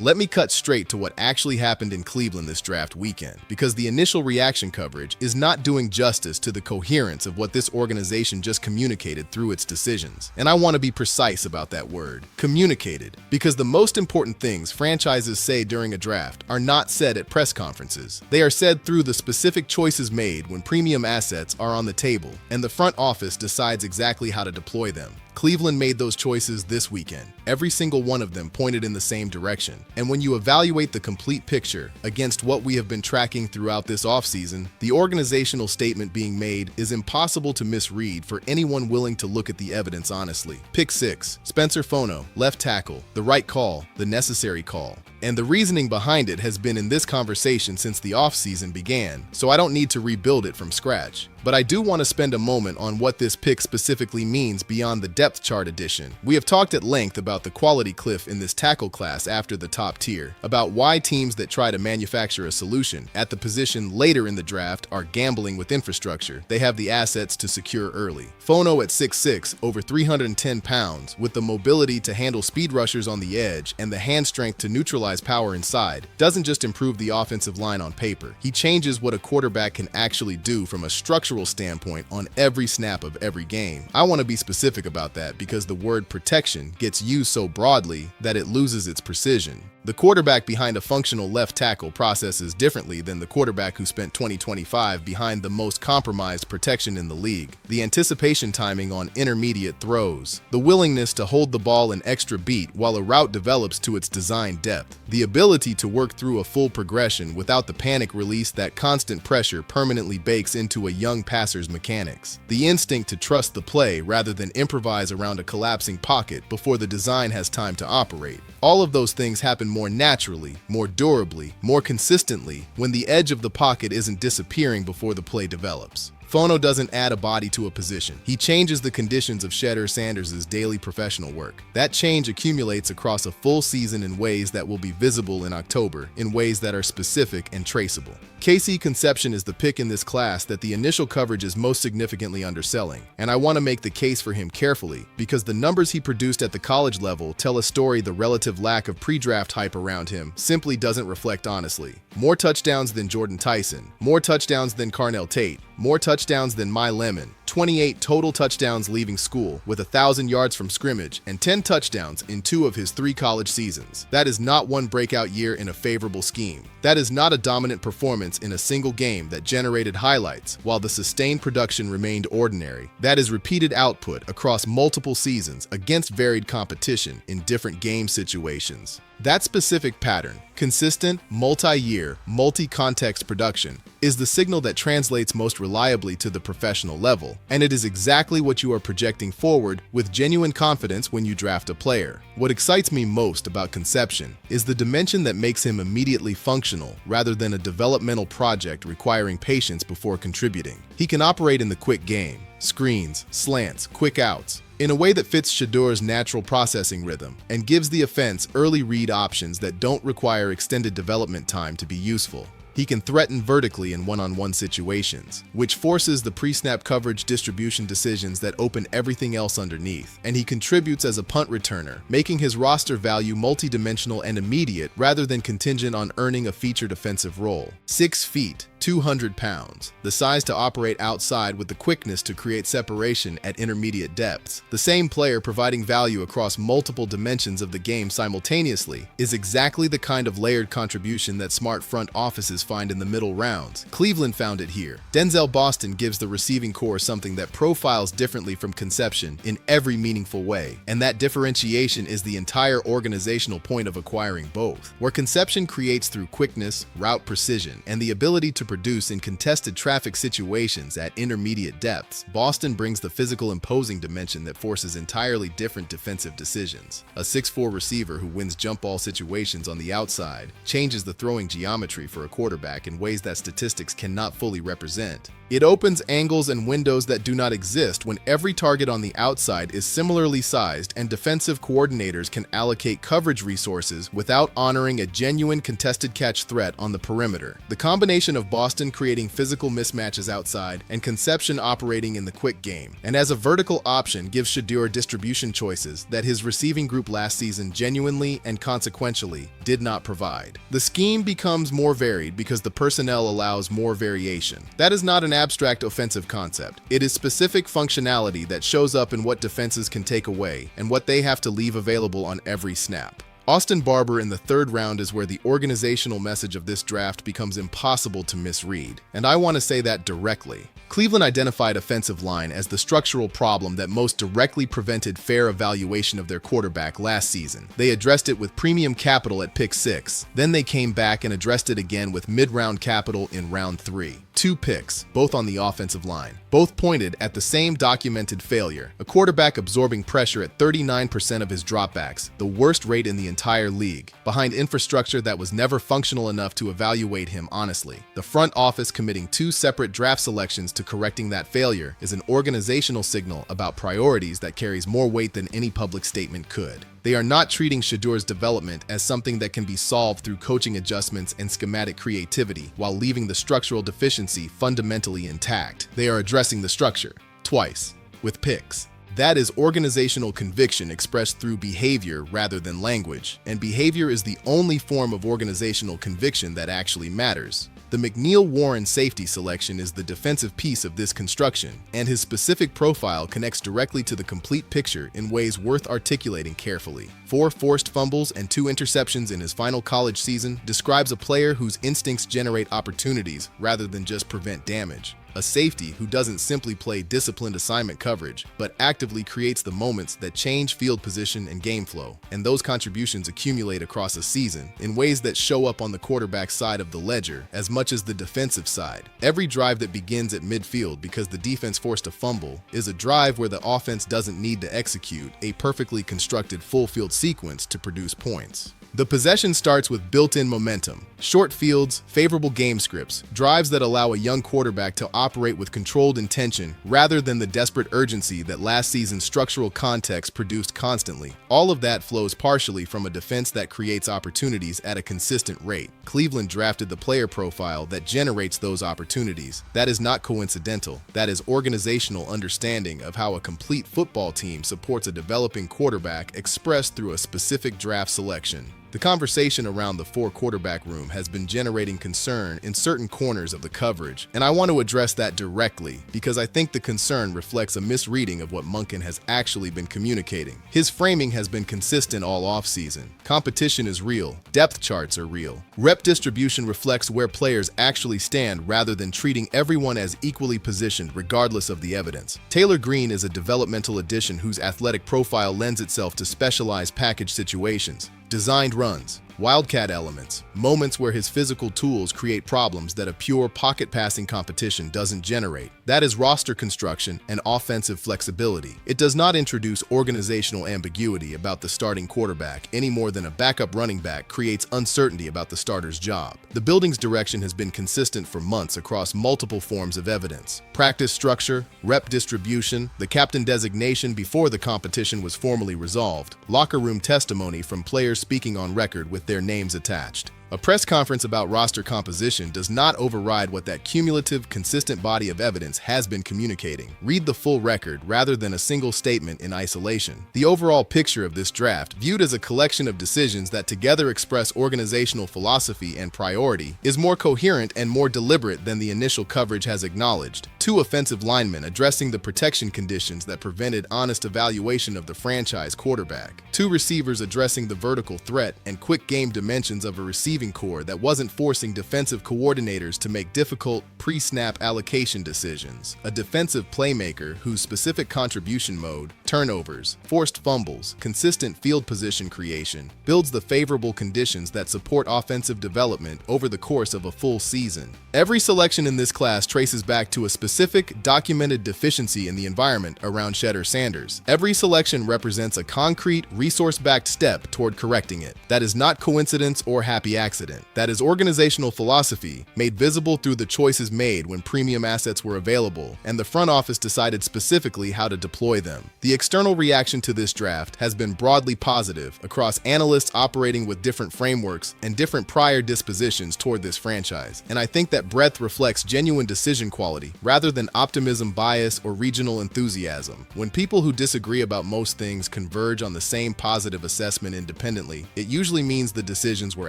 Let me cut straight to what actually happened in Cleveland this draft weekend, because the initial reaction coverage is not doing justice to the coherence of what this organization just communicated through its decisions. And I want to be precise about that word, communicated, because the most important things franchises say during a draft are not said at press conferences. They are said through the specific choices made when premium assets are on the table, and the front office decides exactly how to deploy them. Cleveland made those choices this weekend. Every single one of them pointed in the same direction. And when you evaluate the complete picture against what we have been tracking throughout this offseason, the organizational statement being made is impossible to misread for anyone willing to look at the evidence honestly. Pick 6, Spencer Fono, left tackle, the right call, the necessary call. And the reasoning behind it has been in this conversation since the offseason began, so I don't need to rebuild it from scratch. But I do want to spend a moment on what this pick specifically means beyond the depth chart edition. We have talked at length about the quality cliff in this tackle class after the top tier, about why teams that try to manufacture a solution at the position later in the draft are gambling with infrastructure they have the assets to secure early. Fono at 6'6", over 310 pounds, with the mobility to handle speed rushers on the edge and the hand strength to neutralize power inside, doesn't just improve the offensive line on paper. He changes what a quarterback can actually do from a structural standpoint on every snap of every game. I want to be specific about that because the word protection gets used so broadly that it loses its precision. The quarterback behind a functional left tackle processes differently than the quarterback who spent 2025 behind the most compromised protection in the league. The anticipation timing on intermediate throws, the willingness to hold the ball an extra beat while a route develops to its design depth, the ability to work through a full progression without the panic release that constant pressure permanently bakes into a young passer's mechanics, the instinct to trust the play rather than improvise around a collapsing pocket before the design has time to operate. All of those things happen more naturally, more durably, more consistently when the edge of the pocket isn't disappearing before the play develops. Fono doesn't add a body to a position. He changes the conditions of Shedeur Sanders' daily professional work. That change accumulates across a full season in ways that will be visible in October, in ways that are specific and traceable. KC Conception is the pick in this class that the initial coverage is most significantly underselling, and I want to make the case for him carefully because the numbers he produced at the college level tell a story the relative lack of pre-draft hype around him simply doesn't reflect honestly. More touchdowns than Jordan Tyson, more touchdowns than Carnell Tate, more touchdowns than My Lemon, 28 total touchdowns leaving school with 1,000 yards from scrimmage and 10 touchdowns in 2 of his 3 college seasons. That is not one breakout year in a favorable scheme. That is not a dominant performance in a single game that generated highlights while the sustained production remained ordinary. That is repeated output across multiple seasons against varied competition in different game situations. That specific pattern, consistent, multi-year, multi-context production, is the signal that translates most reliably to the professional level, and it is exactly what you are projecting forward with genuine confidence when you draft a player. What excites me most about Conception is the dimension that makes him immediately functional rather than a developmental project requiring patience before contributing. He can operate in the quick game, screens, slants, quick outs, in a way that fits Shedeur's natural processing rhythm and gives the offense early read options that don't require extended development time to be useful. He can threaten vertically in one-on-one situations, which forces the pre-snap coverage distribution decisions that open everything else underneath. And he contributes as a punt returner, making his roster value multidimensional and immediate rather than contingent on earning a featured offensive role. 6 feet, 200 pounds, the size to operate outside with the quickness to create separation at intermediate depths. The same player providing value across multiple dimensions of the game simultaneously is exactly the kind of layered contribution that smart front offices find in the middle rounds. Cleveland found it here. Denzel Boston gives the receiving core something that profiles differently from Conception in every meaningful way, and that differentiation is the entire organizational point of acquiring both. Where Conception creates through quickness, route precision, and the ability to produce in contested traffic situations at intermediate depths, Boston brings the physical imposing dimension that forces entirely different defensive decisions. A 6'4" receiver who wins jump ball situations on the outside changes the throwing geometry for a quarterback in ways that statistics cannot fully represent. It opens angles and windows that do not exist when every target on the outside is similarly sized and defensive coordinators can allocate coverage resources without honoring a genuine contested catch threat on the perimeter. The combination of Austin creating physical mismatches outside, and Conception operating in the quick game. And as a vertical option, gives Shedeur distribution choices that his receiving group last season genuinely and consequentially did not provide. The scheme becomes more varied because the personnel allows more variation. That is not an abstract offensive concept. It is specific functionality that shows up in what defenses can take away and what they have to leave available on every snap. Austin Barber in the third round is where the organizational message of this draft becomes impossible to misread, and I want to say that directly. Cleveland identified offensive line as the structural problem that most directly prevented fair evaluation of their quarterback last season. They addressed it with premium capital at pick 6. Then they came back and addressed it again with mid-round capital in round 3. 2 picks, both on the offensive line. Both pointed at the same documented failure, a quarterback absorbing pressure at 39% of his dropbacks, the worst rate in the entire league, behind infrastructure that was never functional enough to evaluate him honestly. The front office committing 2 separate draft selections to correcting that failure is an organizational signal about priorities that carries more weight than any public statement could. They are not treating Shedeur's development as something that can be solved through coaching adjustments and schematic creativity while leaving the structural deficiency fundamentally intact. They are addressing the structure, twice, with picks. That is organizational conviction expressed through behavior rather than language, and behavior is the only form of organizational conviction that actually matters. The McNeil-Warren safety selection is the defensive piece of this construction, and his specific profile connects directly to the complete picture in ways worth articulating carefully. 4 forced fumbles and 2 interceptions in his final college season describes a player whose instincts generate opportunities rather than just prevent damage. A safety who doesn't simply play disciplined assignment coverage, but actively creates the moments that change field position and game flow. And those contributions accumulate across a season in ways that show up on the quarterback's side of the ledger as much as the defensive side. Every drive that begins at midfield because the defense forced a fumble is a drive where the offense doesn't need to execute a perfectly constructed full field sequence to produce points. The possession starts with built-in momentum, short fields, favorable game scripts, drives that allow a young quarterback to operate with controlled intention rather than the desperate urgency that last season's structural context produced constantly. All of that flows partially from a defense that creates opportunities at a consistent rate. Cleveland drafted the player profile that generates those opportunities. That is not coincidental. That is organizational understanding of how a complete football team supports a developing quarterback expressed through a specific draft selection. The conversation around the 4-quarterback room has been generating concern in certain corners of the coverage, and I want to address that directly because I think the concern reflects a misreading of what Monken has actually been communicating. His framing has been consistent all offseason. Competition is real. Depth charts are real. Rep distribution reflects where players actually stand rather than treating everyone as equally positioned regardless of the evidence. Taylor Green is a developmental addition whose athletic profile lends itself to specialized package situations. Designed runs, wildcat elements, moments where his physical tools create problems that a pure pocket passing competition doesn't generate. That is roster construction and offensive flexibility. It does not introduce organizational ambiguity about the starting quarterback any more than a backup running back creates uncertainty about the starter's job. The building's direction has been consistent for months across multiple forms of evidence. Practice structure, rep distribution, the captain designation before the competition was formally resolved, locker room testimony from players speaking on record with their names attached. A press conference about roster composition does not override what that cumulative, consistent body of evidence has been communicating. Read the full record rather than a single statement in isolation. The overall picture of this draft, viewed as a collection of decisions that together express organizational philosophy and priority, is more coherent and more deliberate than the initial coverage has acknowledged. 2 offensive linemen addressing the protection conditions that prevented honest evaluation of the franchise quarterback. 2 receivers addressing the vertical threat and quick game dimensions of a receiving core that wasn't forcing defensive coordinators to make difficult pre-snap allocation decisions. A defensive playmaker whose specific contribution mode, turnovers, forced fumbles, consistent field position creation, builds the favorable conditions that support offensive development over the course of a full season. Every selection in this class traces back to a specific, documented deficiency in the environment around Shedeur Sanders. Every selection represents a concrete, resource-backed step toward correcting it. That is not coincidence or happy accident. That is organizational philosophy made visible through the choices made when premium assets were available, and the front office decided specifically how to deploy them. The external reaction to this draft has been broadly positive across analysts operating with different frameworks and different prior dispositions toward this franchise. And I think that breadth reflects genuine decision quality rather than optimism bias or regional enthusiasm. When people who disagree about most things converge on the same positive assessment independently, it usually means the decisions were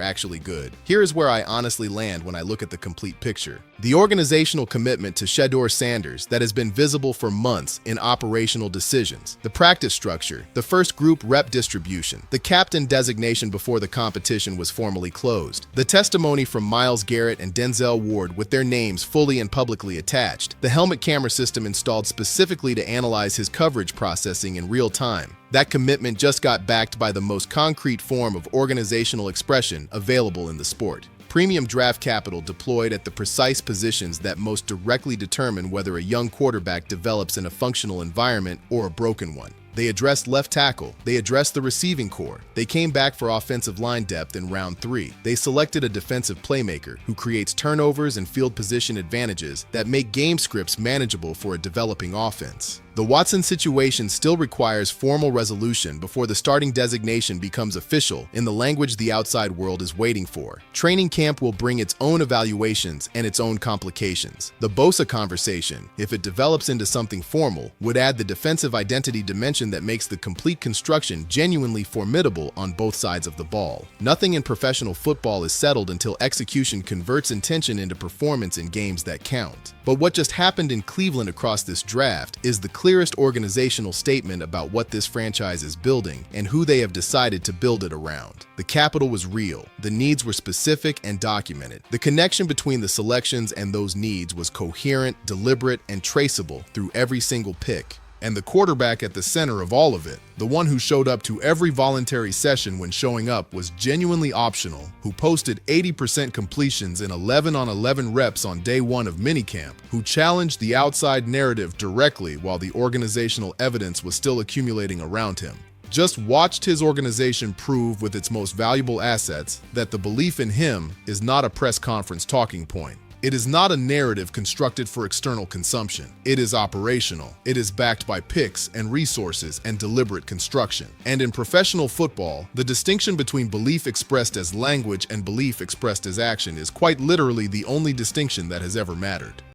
actually good. Here is where I honestly land when I look at the complete picture. The organizational commitment to Shedeur Sanders that has been visible for months in operational decisions, the practice structure, the first group rep distribution, the captain designation before the competition was formally closed, the testimony from Myles Garrett and Denzel Ward with their names fully and publicly attached, the helmet camera system installed specifically to analyze his coverage processing in real time. That commitment just got backed by the most concrete form of organizational expression available in the sport. Premium draft capital deployed at the precise positions that most directly determine whether a young quarterback develops in a functional environment or a broken one. They addressed left tackle. They addressed the receiving core. They came back for offensive line depth in round 3. They selected a defensive playmaker who creates turnovers and field position advantages that make game scripts manageable for a developing offense. The Watson situation still requires formal resolution before the starting designation becomes official in the language the outside world is waiting for. Training camp will bring its own evaluations and its own complications. The Bosa conversation, if it develops into something formal, would add the defensive identity dimension that makes the complete construction genuinely formidable on both sides of the ball. Nothing in professional football is settled until execution converts intention into performance in games that count. But what just happened in Cleveland across this draft is the clearest organizational statement about what this franchise is building and who they have decided to build it around. The capital was real. The needs were specific and documented. The connection between the selections and those needs was coherent, deliberate, and traceable through every single pick. And the quarterback at the center of all of it, the one who showed up to every voluntary session when showing up was genuinely optional, who posted 80% completions in 11-on-11 reps on day 1 of minicamp, who challenged the outside narrative directly while the organizational evidence was still accumulating around him. Just watched his organization prove with its most valuable assets that the belief in him is not a press conference talking point. It is not a narrative constructed for external consumption. It is operational. It is backed by picks and resources and deliberate construction. And in professional football, the distinction between belief expressed as language and belief expressed as action is quite literally the only distinction that has ever mattered.